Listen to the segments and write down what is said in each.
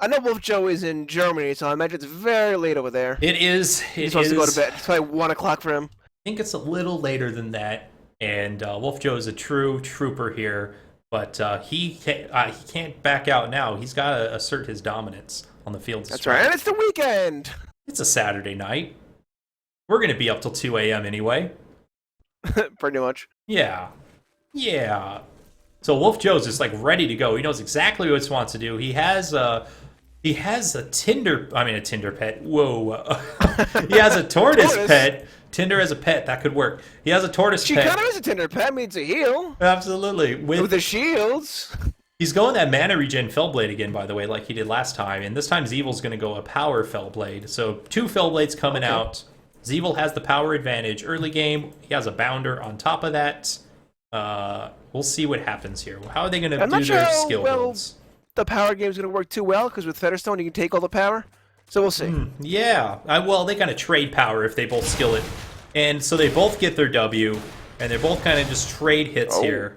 I know wolfjoe is in Germany, so I imagine it's very late over there. It is. He's supposed to go to bed. It's probably 1 o'clock for him. I think it's a little later than that. And wolfjoe is a true trooper here, but he can't back out now. He's got to assert his dominance on the field. That's right, and it's the weekend. It's a Saturday night. We're going to be up till 2 a.m. anyway. Pretty much. Yeah. So wolfjoe's just like ready to go. He knows exactly what he wants to do. He has a Tinder pet. Whoa. He has a tortoise pet. Tinder as a pet, that could work. He has a tortoise pet. She kind of is a Tinder pet, means a heal. Absolutely. With the shields. He's going that mana regen Fellblade again, by the way, like he did last time. And this time Xevil's going to go a power Fellblade. So 2 Fellblades coming out. Xevil has the power advantage early game. He has a bounder on top of that. We'll see what happens here. How are they going to do their skill builds? The power game is going to work too well, because with Fetterstone you can take all the power. So we'll see. Yeah. Well, they kind of trade power if they both skill it. And so they both get their W, and they're both kind of just trade hits here.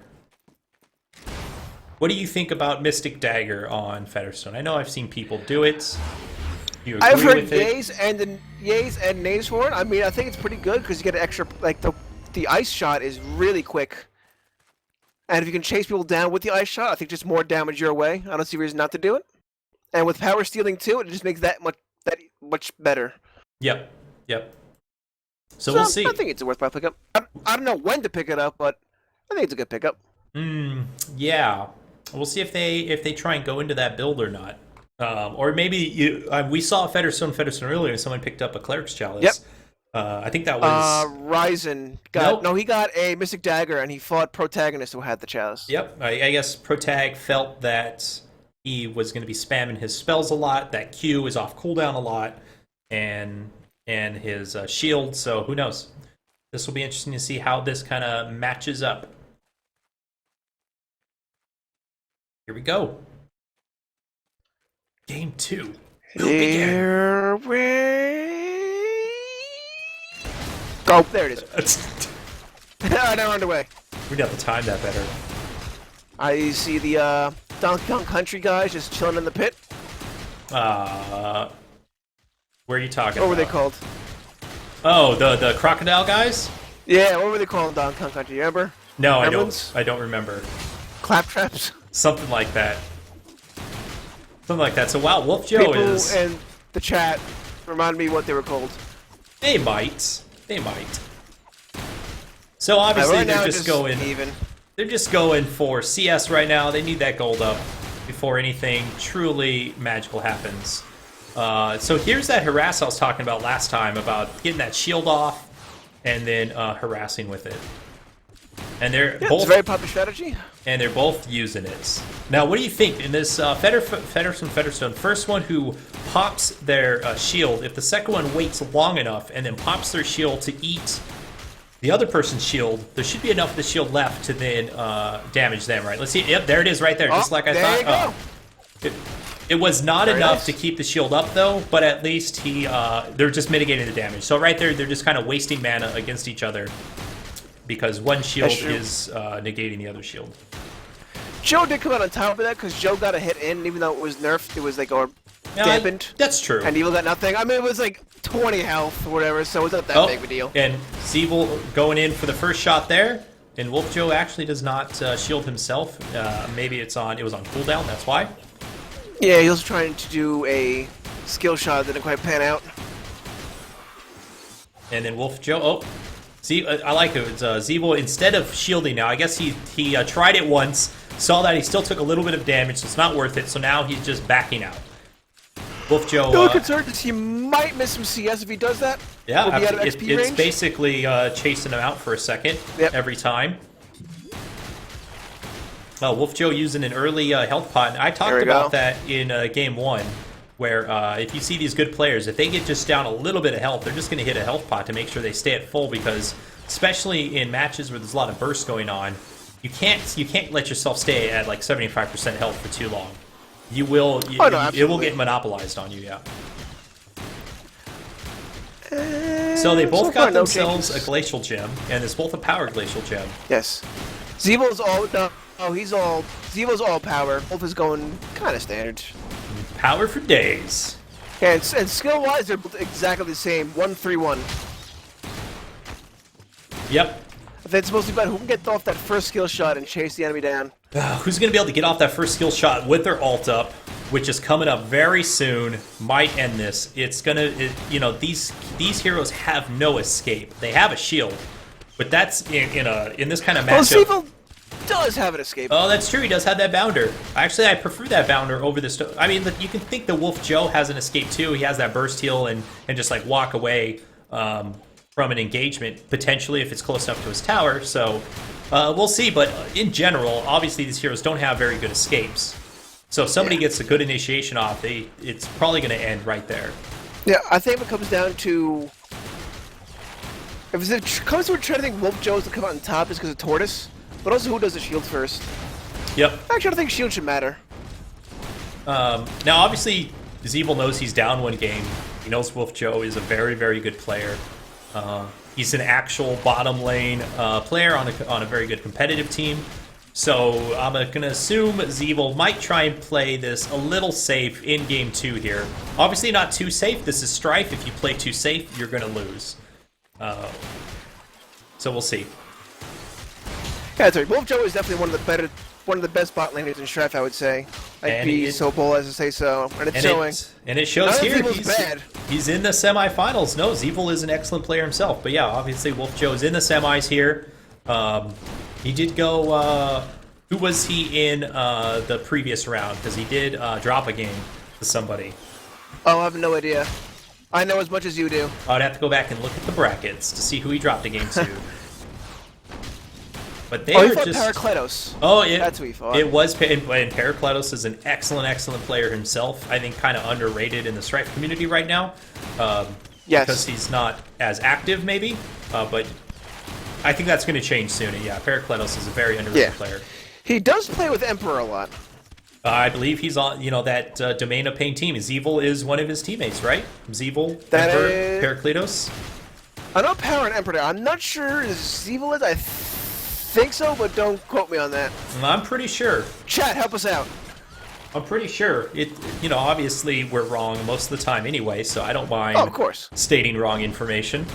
What do you think about Mystic Dagger on Fetterstone? I know I've seen people do it. You agree I've heard with it? yays and nays for it. I mean, I think it's pretty good because you get an extra, like the ice shot is really quick. And if you can chase people down with the ice shot, I think just more damage your way. I don't see a reason not to do it. And with power stealing too, it just makes that much better. Yep. So we'll see. I think it's a worthwhile pickup. I don't know when to pick it up, but I think it's a good pickup. Yeah. We'll see if they try and go into that build or not. Or maybe we saw Fetterstone earlier, and someone picked up a Cleric's Chalice. Yep. I think that was Ryzen he got a Mystic Dagger, and he fought Protagonist who had the Chalice. Yep. I guess Protag felt that he was going to be spamming his spells a lot. That Q is off cooldown a lot, and his shield. So who knows? This will be interesting to see how this kind of matches up. Here we go. Game 2. Here we go. There it is. Now underway. We'd have to time that better. I see the Donkey Kong Country guys just chilling in the pit. Where are you talking What about? were they called? Oh, the crocodile guys? Yeah, what were they called in Donkey Kong Country? You remember? No, Gremlins? I don't remember. Claptraps? Something like that. So wow, wolfjoe People is... in the chat remind me what they were called. They might. So obviously right now they're just going... even. They're just going for CS right now. They need that gold up before anything truly magical happens. So here's that harass I was talking about last time, about getting that shield off and then harassing with it. And they're both... It's a very popular strategy. And they're both using it. Now, what do you think? In this Fetterstone, first one who pops their shield, if the second one waits long enough and then pops their shield to eat the other person's shield, there should be enough of the shield left to then damage them, right? Let's see. Yep, there it is right there, just like I thought. There you go. It was not enough to keep the shield up, though, but at least they're just mitigating the damage. So right there, they're just kind of wasting mana against each other because one shield is negating the other shield. Joe did come out on top of that because Joe got a hit in, even though it was nerfed, it was like dampened. That's true. And Evil got nothing. I mean, it was like 20 health or whatever, so it's not that big of a deal. And Xevil going in for the first shot there, and wolfjoe actually does not shield himself. Maybe it was on cooldown, that's why. Yeah, he was trying to do a skill shot that didn't quite pan out. And then wolfjoe, see, I like it. It's Xevil, instead of shielding now, I guess he tried it once, saw that he still took a little bit of damage, so it's not worth it, so now he's just backing out. wolfjoe... No concern is he might miss some CS if he does that. Yeah, it's basically chasing him out for a second every time. wolfjoe using an early health pot. I talked about that in game 1, where if you see these good players, if they get just down a little bit of health, they're just going to hit a health pot to make sure they stay at full, because especially in matches where there's a lot of bursts going on, you can't let yourself stay at like 75% health for too long. You will, it will get monopolized on you, yeah. So they both got themselves a glacial gem, and it's both a power glacial gem. Yes. Xevil's all Xevil's all power. Wolf is going kind of standard. power for days. Yeah, and skill-wise, they're exactly the same. 1-3-1. Yep. It's mostly about who can get off that first skill shot and chase the enemy down. Who's going to be able to get off that first skill shot with their ult up, which is coming up very soon, might end this. It's going to, you know, these heroes have no escape. They have a shield, but that's in this kind of matchup. Well, xevil does have an escape. Oh, that's true. He does have that bounder. Actually, I prefer that bounder over this. I mean, you can think the wolfjoe has an escape too. He has that burst heal and just like walk away from an engagement, potentially, if it's close enough to his tower. So we'll see. But in general, obviously, these heroes don't have very good escapes. So if somebody gets a good initiation off, it's probably going to end right there. Yeah, I think it comes down to... If it comes to a trend, I think wolfjoes will come out on top just because of Tortoise. But also, who does the shield first? Yep. Actually, I don't think shield should matter. Now, obviously, xevil knows he's down one game. He knows wolfjoe is a very, very good player. He's an actual bottom lane player on a very good competitive team. So I'm going to assume xevil might try and play this a little safe in game 2 here. Obviously not too safe. This is Strife. If you play too safe, you're going to lose. So we'll see. Yeah, that's right. wolfjoe is definitely one of the best bot laners in Strife, I would say. I'd be so bold as to say so, and it's showing. And it shows here. Bad. He's in the semifinals. No, xevil is an excellent player himself. But yeah, obviously wolfjoe is in the semis here. He did go. Who was he in the previous round? Because he did drop a game to somebody. Oh, I have no idea. I know as much as you do. I'd have to go back and look at the brackets to see who he dropped a game to. But they he are fought just Parakletos. Oh, that's who he fought. It was, and Parakletos is an excellent, excellent player himself. I think kind of underrated in the Strife community right now. Yes. Because he's not as active, maybe. But I think that's going to change soon. And yeah, Parakletos is a very underrated player. He does play with Emperor a lot. I believe he's on, that Domain of Pain team. xevil is one of his teammates, right? xevil, Emperor, Parakletos. I know Power and Emperor. I'm not sure xevil is. I think so, but don't quote me on that. I'm pretty sure. Chat, help us out. I'm pretty sure. Obviously we're wrong most of the time anyway, so I don't mind of course. Stating wrong information.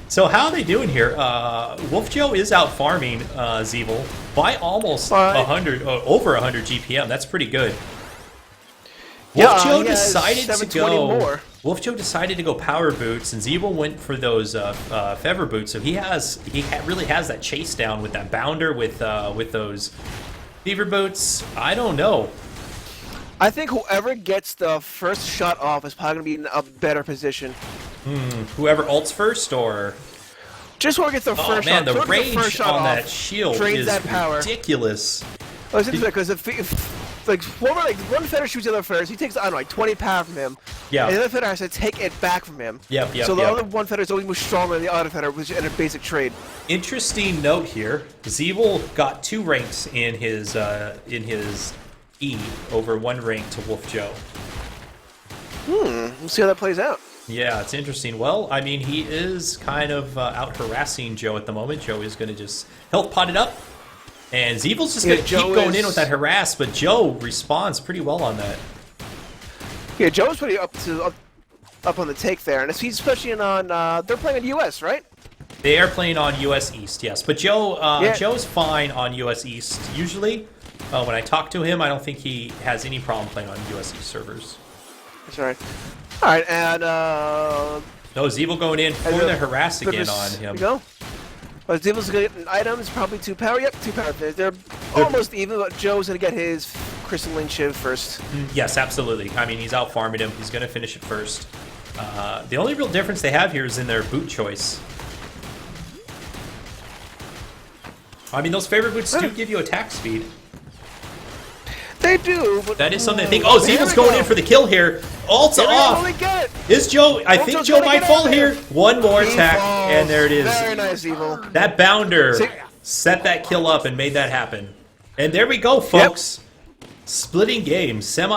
So how are they doing here? wolfjoe is out farming xevil by almost 100, over 100 GPM. That's pretty good. wolfjoe decided to go. More. wolfjoe decided to go power boots, and xevil went for those feather boots. So he really has that chase down with that bounder with those fever boots. I don't know. I think whoever gets the first shot off is probably going to be in a better position. Whoever ults first, or just whoever gets the first shot. Oh man, the range on that shield is ridiculous. Oh, it's interesting because if one Fetter shoots the other Fetter, he takes, I don't know, like 20 power from him. Yeah. And the other Fetter has to take it back from him. Yep. So the other one Fetter is always more stronger than the other Fetter, which is in a basic trade. Interesting note here: xevil got 2 ranks in his E over 1 rank to wolfjoe. We'll see how that plays out. Yeah, it's interesting. Well, I mean, he is kind of out harassing Joe at the moment. Joe is going to just health pot it up. And xevil's just going to keep going in with that harass, but Joe responds pretty well on that. Yeah, Joe's pretty up on the take there, and he's especially on. They're playing in US, right? They are playing on US East, yes. But Joe's fine on US East usually. When I talk to him, I don't think he has any problem playing on US East servers. That's right. All right, and no, xevil going in for the harass again on him. There you go. Well, xevil's going to get items, probably 2 power. Yep, 2 power. They're almost even, but Joe's going to get his Crystalline Shiv first. Yes, absolutely. I mean, he's out farming him. He's going to finish it first. The only real difference they have here is in their boot choice. I mean, those favorite boots do give you attack speed. They do, but that is something to think. Oh, xevil's going in for the kill here. Ult's off. Is Joe? I think Joe might fall here. One more attack, and there it is. Very nice, xevil. That bounder set that kill up and made that happen. And there we go, folks. Splitting games, semi.